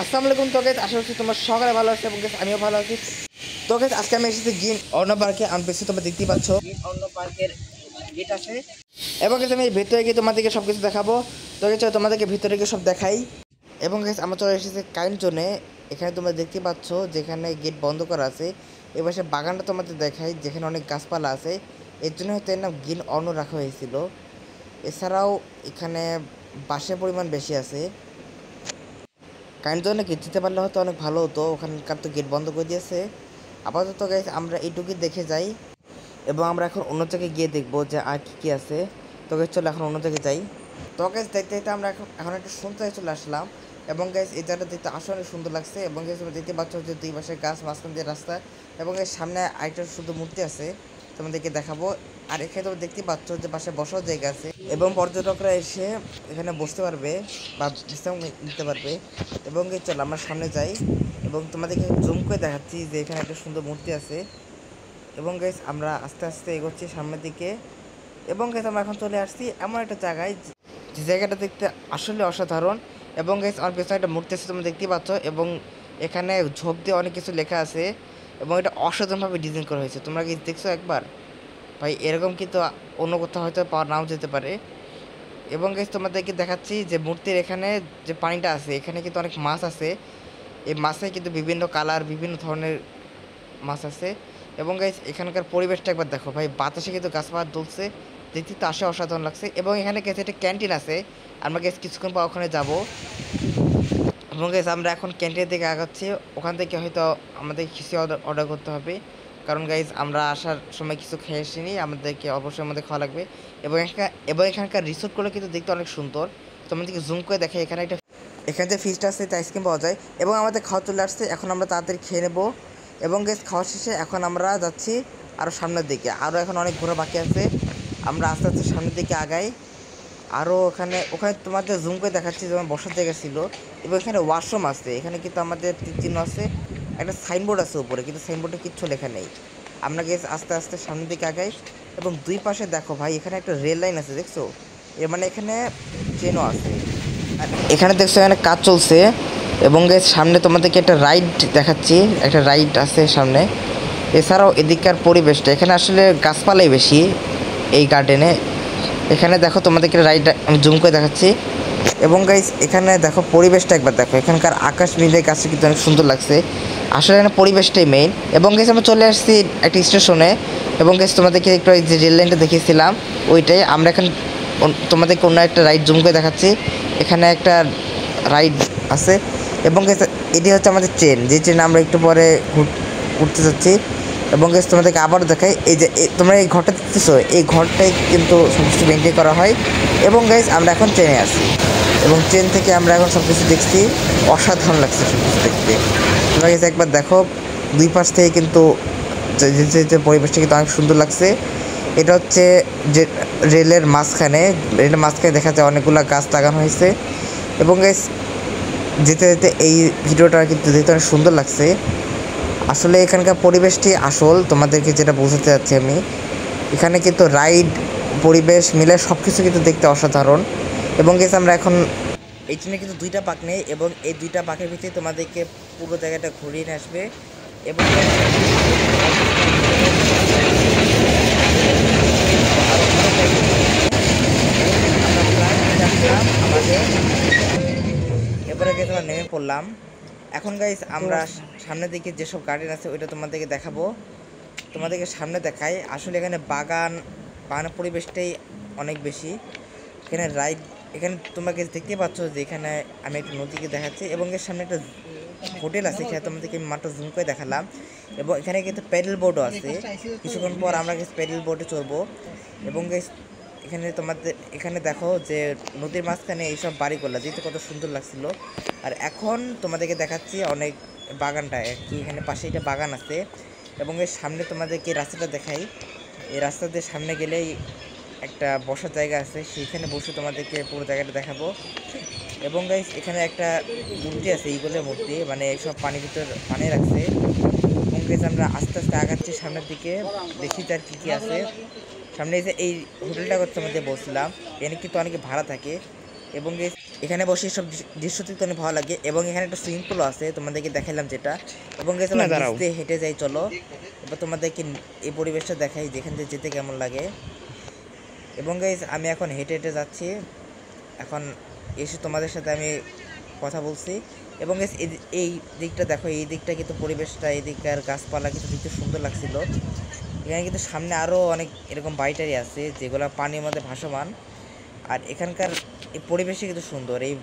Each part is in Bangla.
আসসালামু আলাইকুম। তো গাইস আশা করছি তোমার সকালে ভালো আছে এবং গাইস আমিও ভালো আছি। তো গাইস আজকে আমি এসেছি গ্রিন অন্য পার্কে। আমি বেশি তোমরা দেখতেই পাচ্ছ গ্রিন অন্য পার্কের গেট আছে এবং গাইস আমি ভেতরে গিয়ে তোমাদেরকে সব কিছু দেখাবো। তো গাইস তোমাদেরকে ভিতরে গিয়ে সব দেখাই। এবং গাইস আমরা চলে এসেছি কারেন্ট জোনে। এখানে তোমরা দেখতে পাচ্ছ যেখানে গেট বন্ধ করা আছে। এবার সে বাগানটা তোমাদের দেখাই যেখানে অনেক গাছপালা আছে। এর জন্য হয়তো এর নাম গ্রিন অন্য রাখা হয়েছিল। এছাড়াও এখানে বাঁশের পরিমাণ বেশি আছে। কারেন্ট জোনে গেট দিতে পারলে হয়তো অনেক ভালো হতো, ওখানকার তো গেট বন্ধ করে দিয়েছে। আপাতত গাইস আমরা এইটুকুই দেখে যাই এবং আমরা এখন অন্য জায়গায় গিয়ে দেখবো যে আর কী কী আছে। তো গাইস চলো এখন অন্য জায়গায় যাই। তো গাইস দেখতে দেখতে আমরা এখন একটা সুন্দর জায়গায় চলে আসলাম এবং গাইস এই জায়গাটা দেখতে আসলে অনেক সুন্দর লাগছে। এবং গাইস তোমরা দেখতে পাচ্ছ যে দুই পাশে গাছ, মাঝখান দিয়ে রাস্তা এবং এর সামনে আরেকটা সুন্দর মূর্তি আছে, তোমাদেরকে দেখাবো। আর এখানে তোমরা দেখতে পাচ্ছ যে পাশে বসার জায়গা আছে এবং পর্যটকরা এসে এখানে বসতে পারবে বা বিশ্রাম নিতে পারবে। এবং চলো আমরা সামনে যাই এবং তোমাদেরকে জুম করে দেখাচ্ছি যে এখানে একটা সুন্দর মূর্তি আছে। এবং গাইস আমরা আস্তে আস্তে এগোচ্ছি সামনের দিকে এবং গাইস আমরা এখন চলে আসছি এমন একটা জায়গায় যে জায়গাটা দেখতে আসলে অসাধারণ। এবং গাইস আমার পেছনে একটা মূর্তি আছে তোমরা দেখতেই পাচ্ছ এবং এখানে ঝোপ দিয়ে অনেক কিছু লেখা আছে এবং এটা অসাধারণভাবে ডিজাইন করা হয়েছে। তোমরা কি দেখছো একবার? ভাই এরকম কিন্তু অন্য কোথাও হয়তো পাওয়া নাও যেতে পারে। এবং গাইস তোমাদেরকে দেখাচ্ছি যে মূর্তির এখানে যে পানিটা আছে এখানে কিন্তু অনেক মাছ আছে। এই মাছে কিন্তু বিভিন্ন কালার, বিভিন্ন ধরনের মাছ আছে। এবং গাইস এখানকার পরিবেশটা একবার দেখো ভাই, বাতাসে কিন্তু গাছপালা দুলছে, দেখতে তো আসে অসাধারণ লাগছে। এবং এখানে গেছে একটা ক্যান্টিন আছে, আমরা গেছি কিছুক্ষণ পর ওখানে যাব। এবং গাইস আমরা এখন ক্যান্টিনের দিকে আগাচ্ছি, ওখান থেকে হয়তো আমাদের কিছু অর্ডার করতে হবে, কারণ গাইস আমরা আসার সময় কিছু খেয়ে আসিনি, আমাদেরকে অবশ্যই আমাদের খাওয়া লাগবে। এখানকার রিসোর্টগুলো কিন্তু দেখতে অনেক সুন্দর। তোমাদেরকে জুম করে দেখে এখানে যে ফিশটা আছে তা আইসক্রিম পাওয়া যায় এবং আমাদের খাওয়া চলে আসছে, এখন আমরা তাড়াতাড়ি খেয়ে নেবো। এবং গাইস খাওয়া শেষে এখন আমরা যাচ্ছি আরও সামনের দিকে, আরও এখন অনেক ঘোরা বাকি আছে। আমরা আস্তে আস্তে সামনের দিকে আগাই। আরও ওখানে তোমাদের জুম করে দেখাচ্ছি যেমন বসার জায়গা ছিল এবং এখানে ওয়াশরুম আছে। এখানে কিন্তু আমাদের চিহ্ন আছে, একটা সাইনবোর্ড আছে উপরে, কিন্তু সাইনবোর্ডে কিচ্ছু লেখা নেই। আমরা গেছি আস্তে আস্তে সামনের দিকে আগাই এবং দুই পাশে দেখো ভাই এখানে একটা রেল লাইন আছে, দেখছো? এর মানে এখানে ট্রেনও আছে। এখানে দেখছো এখানে কাজ চলছে এবং সামনে তোমাদেরকে একটা রাইড দেখাচ্ছি, একটা রাইড আছে সামনে। এছাড়াও এদিককার পরিবেশটা এখানে আসলে গাছপালাই বেশি এই গার্ডেনে। এখানে দেখো তোমাদেরকে রাইড আমি জুম করে দেখাচ্ছি এবং গাইস এখানে দেখো পরিবেশটা একবার দেখো, এখানকার আকাশ মিলে গাছটা কিন্তু অনেক সুন্দর লাগছে। আসলে এখানে পরিবেশটাই মেইন। এবং গাইস আমরা চলে আসছি একটা স্টেশনে এবং গাইস তোমাদেরকে একটু যে রেল লাইনটা দেখিয়েছিলাম ওইটাই আমরা এখন তোমাদেরকে অন্য একটা রাইড জুম করে দেখাচ্ছি। এখানে একটা রাইড আছে এবং এটি হচ্ছে আমাদের ট্রেন, যে ট্রেন আমরা একটু পরে উঠতে যাচ্ছি। এবং গাইস তোমাদেরকে আবারও দেখাই, এই যে তোমরা এই ঘরটা দেখতেছো, এই ঘরটাই কিন্তু সব কিছু মেনটেন করা হয়। এবং গাইস আমরা এখন ট্রেনে আছি এবং ট্রেন থেকে আমরা এখন সব কিছু দেখছি, অসাধারণ লাগছে সব কিছু দেখতে। তোমরা গাইস একবার দেখো, দুই পাশ থেকে কিন্তু যে পরিবেশটা কিন্তু অনেক সুন্দর লাগছে। এটা হচ্ছে যে রেলের মাঝখানে দেখা যায় অনেকগুলো গাছ লাগানো হয়েছে। এবং গাইস যেতে যেতে এই ভিডিওটা কিন্তু দেখতে অনেক সুন্দর লাগছে। আসলে এখানকার পরিবেশটি আসল, তোমাদেরকে যেটা বোঝাতে যাচ্ছি আমি, এখানে কিন্তু রাইড, পরিবেশ মিলে সব কিছু কিন্তু দেখতে অসাধারণ। এবং গেছে আমরা এখন এই ট্রেনে কিন্তু দুইটা পাক নেই এবং এই দুইটা পাকের ভিতরে তোমাদেরকে পুরো জায়গাটা ঘুরিয়ে নিয়ে আসবে। এবং আমাদের এবারে গেছে আমরা নেমে পড়লাম। এখন গাইস আমরা সামনের দিকে যেসব গার্ডেন আছে ওইটা তোমাদেরকে দেখাবো, তোমাদেরকে সামনে দেখাই। আসলে এখানে বাগানের পরিবেশটাই অনেক বেশি। এখানে রাইড, এখানে তোমাকে দেখতে পাচ্ছ যে এখানে আমি একটা নদীকে দেখাচ্ছি এবং এর সামনে একটা হোটেল আছে, এখানে তোমাদেরকে মাত্র জুম করে দেখালাম। এবং এখানে কিন্তু প্যাডেল বোর্ডও আছে, কিছুক্ষণ পর আমরা প্যাডেল বোর্ডে চড়বো। এবং এখানে দেখো যে নদীর মাঝখানে এইসব বাড়িগুলো দেখতে কত সুন্দর লাগছিল। আর এখন তোমাদেরকে দেখাচ্ছি অনেক বাগানটা কি, এখানে পাশে একটা বাগান আছে। এবং এর সামনে তোমাদেরকে রাস্তাটা দেখাই, এই রাস্তা দিয়ে সামনে গেলেই একটা বসার জায়গা আছে, সেইখানে বসে তোমাদেরকে পুরো জায়গাটা দেখাবো। এবং গাইস এখানে একটা মূর্তি আছে, ইগলের মূর্তি, মানে সব পানির ভিতর পানি রাখছে। এবং গাইস আমরা আস্তে আস্তে আগাচ্ছি সামনের দিকে, দেখি তার কী কী আছে সামনে। এই হোটেলটা করতে আমাদের বলছিলাম, এখানে কিন্তু অনেকে ভাড়া থাকে। এবং গাইস এখানে বসে সব দৃশ্য দেখতে অনেক ভালো লাগে। এবং এখানে একটা সুইমিং পুলও আছে, তোমাদেরকে দেখাইলাম যেটা। এবং গাইস আমরা নিচ দিয়ে হেঁটে যাই, চলো এবার তোমাদেরকে এই পরিবেশটা দেখাই যেখান থেকে যেতে কেমন লাগে। এবং গাইস আমি এখন হেঁটে হেঁটে যাচ্ছি, এখন এসে তোমাদের সাথে আমি কথা বলছি। এবং গাইস এই দিকটা দেখো, এই দিকটা কিন্তু পরিবেশটা, এই দিককার গাছপালা কিন্তু দেখতে সুন্দর লাগছিল। এখানে কিন্তু সামনে আরও অনেক এরকম বাড়িটারি আছে যেগুলো পানির মধ্যে ভাসমান। আর এখানকার এই পরিবেশই কিন্তু সুন্দর, এই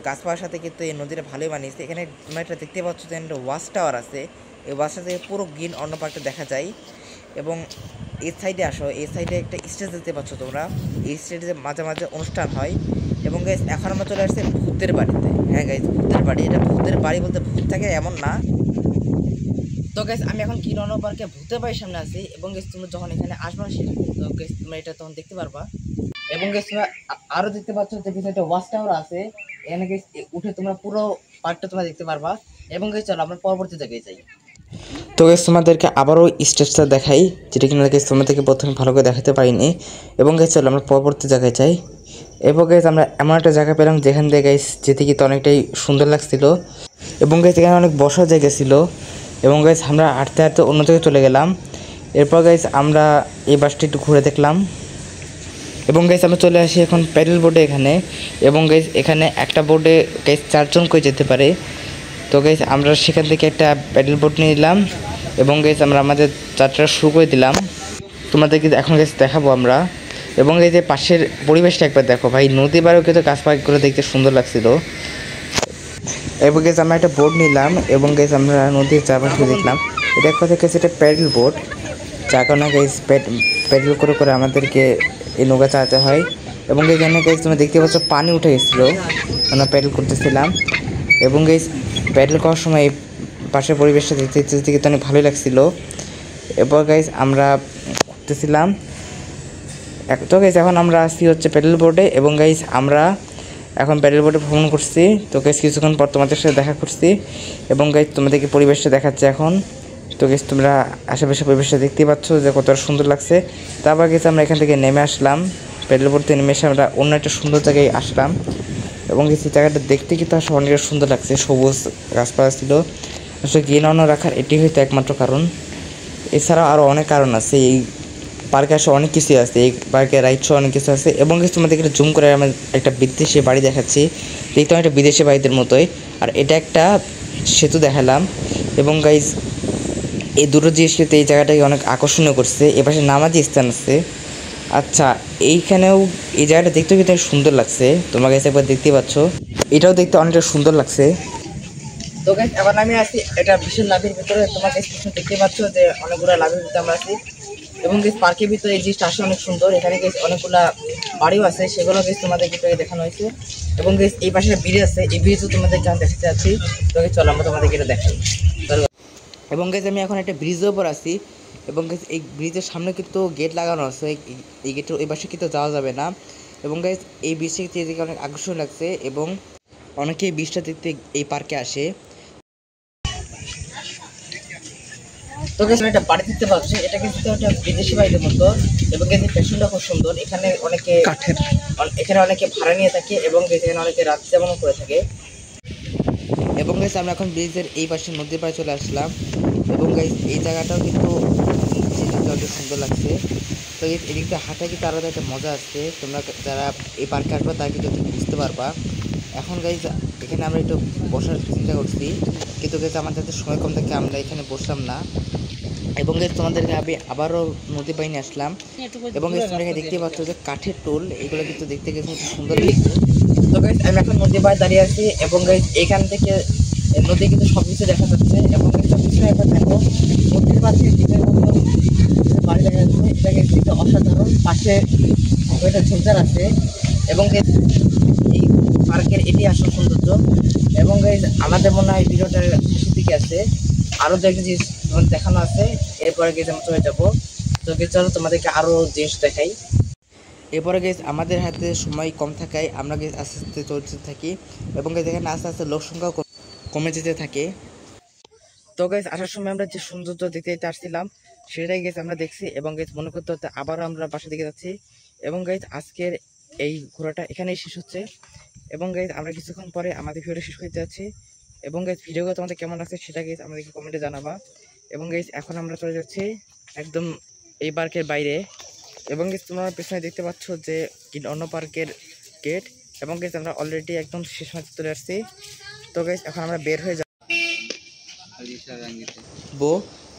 গাছপালার সাথে কিন্তু এই নদীটা ভালোই বানিয়েছে। এখানে তোমরা একটা দেখতে পাচ্ছ যে একটা ওয়াচ টাওয়ার আছে, এই ওয়াচটা থেকে পুরো গ্রিন অন্য পার্কটা দেখা যায়। এবং এই সাইডে আসো, এই সাইডে একটা স্টেজ দেখতে পাচ্ছ তোমরা, এই স্টেজে মাঝে মাঝে অনুষ্ঠান হয়। এবং গাইস এখন আমরা চলে আসছি ভূতের বাড়িতে। হ্যাঁ গাইস, ভূতের বাড়ি, এটা ভূতের বাড়ি বলতে ভূত থাকে এমন না। তো গাইস আমি এখন কিরণ পার্কে ভূতের বাড়ির সামনে আছি। এবং গাইস তোমরা যখন এখানে আসবে সেটা তো গাইস তোমরা এটা তখন দেখতে পারবা। এবং গাইস তোমরা আরো দেখতে পাচ্ছ যে পিছনে একটা ওয়াচ টাওয়ার আছে, এখানে গাইস উঠে তোমরা পুরো পার্কটা তোমরা দেখতে পারবা। এবং গাইস চলো আমরা পরবর্তী জায়গায় যাই। তো গাইস তোমাদেরকে আবারও স্টেজটা দেখাই, যেটা কিনা গাইস তোমাদেরকে প্রথমে ভালো করে দেখাতে পারিনি। এবং গাইস চলো আমরা পরবর্তী জায়গায় যাই। এবং গাইস আমরা এমন একটা জায়গা পেলাম যেখান থেকে গাইস যেতে কিন্তু অনেকটাই সুন্দর লাগছিল। এবং গাইস এখানে অনেক বসার জায়গা ছিল। এবং গাইস আমরা হাঁটতে হাঁটতে অন্য জায়গায় চলে গেলাম। এরপর গাইস আমরা এই বাসটি একটু ঘুরে দেখলাম। এবং গাইস আমরা চলে আসি এখন প্যাডেল বোর্ডে এখানে। এবং গাইস এখানে একটা বোর্ডে গাইস 4 জন করে যেতে পারে। তো গাইস আমরা সেখান থেকে একটা প্যাডেল বোর্ড নিয়ে নিলাম। এবং গাইস আমরা আমাদের যাত্রা শুরু করে দিলাম, তোমাদেরকে এখন গাইস দেখাবো আমরা। এবং এই যে পাশের পরিবেশটা একবার দেখো ভাই, নদী পাড়েও কিন্তু গাছপালাগুলো দেখতে সুন্দর লাগছিল। এবং গাইস আমরা একটা বোর্ড নিলাম এবং গাইস আমরা নদীর চারপাশে দেখলাম। এটা এক কথা গেছে এটা প্যাডেল বোর্ড, যার কারণে গাইস প্যাডেল করে করে আমাদেরকে এই নৌকা চালাতে হয়। এবং এখানে গাইস তোমরা দেখতে পাচ্ছ পানি উঠে গেছিলো, আমরা প্যাডেল করতেছিলাম। এবং গাইস প্যাডেল করার সময় এই পাশের পরিবেশটা দেখতে দেখতে কিন্তু অনেক ভালোই লাগছিলো। এরপর গাইস আমরা করতেছিলাম। তো গাইস এখন আমরা আসছি হচ্ছে প্যাডেল বোর্ডে। এবং গাইস আমরা এখন প্যাডেল বোর্ডে ভ্রমণ করছি। তো গাইস কিছুক্ষণ পর তোমাদের সাথে দেখা করছি। এবং গাইস তোমাদেরকে পরিবেশটা দেখাচ্ছে এখন। তো গাইস তোমরা আশেপাশে পরিবেশটা দেখতেই পাচ্ছ যে কতটা সুন্দর লাগছে। তারপর গাইস আমরা এখান থেকে নেমে আসলাম, প্যাডেল বোর্ড থেকে নেমে এসে আমরা অন্য একটা সুন্দর জায়গায় আসলাম। এবং গাইস এই জায়গাটা দেখতে কিন্তু আসলে অনেকটা সুন্দর লাগছে, সবুজ গাছপালা ছিল। আসলে গ্রিন অন্য রাখার এটি হয়তো একমাত্র কারণ, এছাড়াও আরও অনেক কারণ আছে। এই পার্কে আসলে অনেক কিছু আছে, এই পার্কে রাইড শো অনেক কিছু আছে। এবং কিছু তোমাদেরকে জুম করে আমি একটা বিদেশি বাড়ি দেখাচ্ছি, দেখতে একটা বিদেশি বাড়িদের মতোই। আর এটা একটা সেতু দেখালাম। এবং গাইজ এই দুটো জিনিস কিন্তু এই জায়গাটাকে অনেক আকর্ষণীয় করছে। এপাশে নামাজি স্থান আছে। আচ্ছা, এইখানেও এই জায়গাটা দেখতেও কিন্তু অনেক সুন্দর লাগছে, তোমার কাছে একবার দেখতেই পাচ্ছ, এটাও দেখতে অনেকটা সুন্দর লাগছে। তো গাইস এখন আমি আছি এটা বিশাল লাভের ভিতরে, তোমার কাছে দেখতে পাচ্ছ যে অনেকগুলো লাভের ভিতরে আমরা আছি। এবং গাইস পার্কের ভিতরে এই জিনিসটা আসলে অনেক সুন্দর, এখানে গাইস অনেকগুলা বাড়িও আছে, সেগুলো গাইস তোমাদেরকে দেখানো হয়েছে। এবং গাইস এই পাশে ব্রিজ আছে, এই ব্রিজও তোমাদেরকে আমি দেখাতে যাচ্ছি। তো গাইস চলো আমরা তোমাদেরকে এটা দেখাই। এবং গাইস আমি এখন একটা ব্রিজের উপর আছি। এবং গাইস এই ব্রিজের সামনে কিন্তু গেট লাগানো আছে, এই গেটের ওই পাশে কিন্তু যাওয়া যাবে না। এবং গাইস এই ব্রিজটা দেখতে অনেক আকর্ষণ লাগছে। এবং অনেকে এই ব্রিজটা দেখতে এই পার্কে আসে। তো গাইস এটা বাড়ি দেখতে পাচ্ছি, এটা কিন্তু একটা বিদেশি বাড়ির মতো। এবং এই ফ্যাশনটা খুব সুন্দর, এখানে অনেকে কাঠের, এখানে অনেকে ভাড়া নিয়ে থাকে। এবং এখানে অনেকে রাত যাপন করে থাকে। এবং গাইস আমরা এখন ব্রিজের এই পাশে নদীর পাড়ে চলে আসলাম। এবং গাইস এই জায়গাটাও কিন্তু অনেক সুন্দর লাগছে। তো এদিকটা হাঁটা কিন্তু আলাদা একটা মজা আসছে, তোমরা যারা এই পার্কে আসবে তারা কিন্তু বুঝতে পারবা। এখন গাইস এখানে আমরা একটু বসার চিন্তা করছি, কিন্তু গাইস আমাদের হাতে সময় কম থাকে, আমরা এখানে বসলাম না। এবং গাইস তোমাদেরকে আমি আবারও নদী পাইনে আসলাম। এবং গাইস তোমরা এখানে দেখতে পাচ্ছ যে কাঠের টোল, এগুলো কিন্তু দেখতে গেছে সুন্দর লাগছে। তো গাইস আমি এখন নদী পাড়ে দাঁড়িয়ে আছি। এবং গাইস এখান থেকে নদী কিন্তু সব কিছু দেখা যাচ্ছে। এবং পিছনে একবার দেখো, নদীর পাশে দ্বীপের মতো বাড়ি দেখা যাচ্ছে, এটা কিন্তু অসাধারণ। পাশে একটা ঝোপঝাড় আছে। এবং এই পার্কের এটি আসল সৌন্দর্য। এবং গাইস আমাদের মনে হয় ভিডিওটার শেষের দিকে আছে, আরও যে একটা জিনিস দেখানো আছে, এরপরে গেছে আমরা চলে যাবো। তো চলো তোমাদেরকে আরও জিনিস দেখাই। এরপরে গেছে আমাদের হাতে সময় কম থাকায় আমরা গেছে আস্তে আস্তে চলতে থাকি। এবং এখানে আস্তে আস্তে লোক সংখ্যাও কমে যেতে থাকে। তো গাইস আসার সময় আমরা যে সৌন্দর্য দেখতে দেখতে আসছিলাম সেটাই গেছে আমরা দেখছি। এবং গাইস মনে করতে হতে আবারও আমরা বাসার দিকে যাচ্ছি। এবং গাইস আজকের এই ঘোরাটা এখানেই শেষ হচ্ছে। এবং গাইজ আমরা কিছুক্ষণ পরে আমাদের ভিডিওটা শেষ করতে যাচ্ছি। এবং গাইজ ভিডিওগুলো তোমাদের কেমন লাগছে সেটা গাইজ আমাদেরকে কমেন্টে জানাবা। এবং গাইজ এখন আমরা চলে যাচ্ছি একদম এই পার্কের বাইরে। এবং গাইজ তোমরা পেছনে দেখতে পাচ্ছ যে অন্য পার্কের গেট। এবং গাইজ আমরা অলরেডি একদম শেষ মাঝে চলে আসছি। তো গাইজ এখন আমরা বের হয়ে যাবো।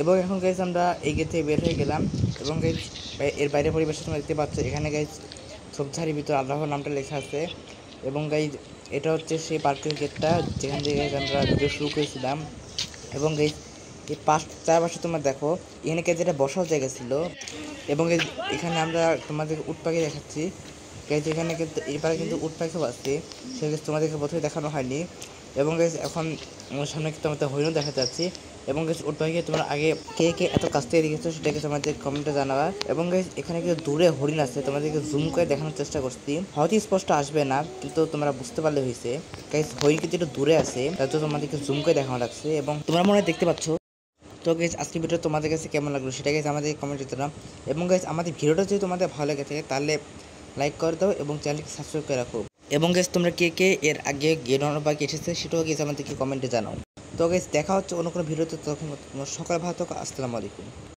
এবং এখন গাইজ আমরা এই গেট থেকে বের হয়ে গেলাম। এবং গাইজ এর বাইরে পরিবেশটা তোমরা দেখতে পাচ্ছ, এখানে গাইজ ঝোপঝাড়ির ভিতর আল্লাহর নামটা লেখা আছে। এবং গাইজ এটা হচ্ছে সেই পার্কের গেটটা যেখান থেকে আমরা ভিডিও শুরু করেছিলাম। এবং গাইজ এই চারপাশে তোমরা দেখো, এখানে গাইজ যেটা বসার জায়গা ছিল। এবং এখানে আমরা তোমাদের উট পাখি দেখাচ্ছি। গাইজ এখানে কিন্তু এবারে কিন্তু উট পাখিও আছে, সেগুলো তোমাদেরকে প্রথমে দেখানো হয়নি। এবং গাইজ এখন আমার সামনে তোমাদের হরিণও দেখাতে যাচ্ছি। এবং গাইজ উট পাখিকে তোমরা আগে কে কে এত কাছ থেকে দেখেছো সেটাকে তোমাদের কমেন্টে জানাবা। এবং গাইজ এখানে কিন্তু দূরে হরিণ আছে, তোমাদেরকে জুম করে দেখানোর চেষ্টা করছি, হয়তো স্পষ্ট আসবে না কিন্তু তোমরা বুঝতে পারলে হয়েছে। গাইজ হরিণ কিন্তু একটু দূরে আছে, তার জন্য তোমাদেরকে জুম করে দেখানো লাগছে। এবং তোমরা মনে হয় দেখতে পাচ্ছ। তো গাইজ আজকের ভিডিও তোমাদের কাছে কেমন লাগলো সেটা গাইজ আমাদের কমেন্টে জানাও। এবং গাইজ আমাদের ভিডিওটা যদি তোমাদের ভালো লেগে থাকে তাহলে লাইক করে দাও এবং চ্যানেলকে সাবস্ক্রাইব করে রাখো। এবং গাইজ তোমরা কে কে এর আগে গেট পার্কে এসেছে সেটাও গাইজ আমাদেরকে কমেন্টে জানাও। তো গাইজ দেখা হচ্ছে অন্য কোনো ভিডিওতে, তখন সকাল ভালো থাকো। আসসালামু আলাইকুম।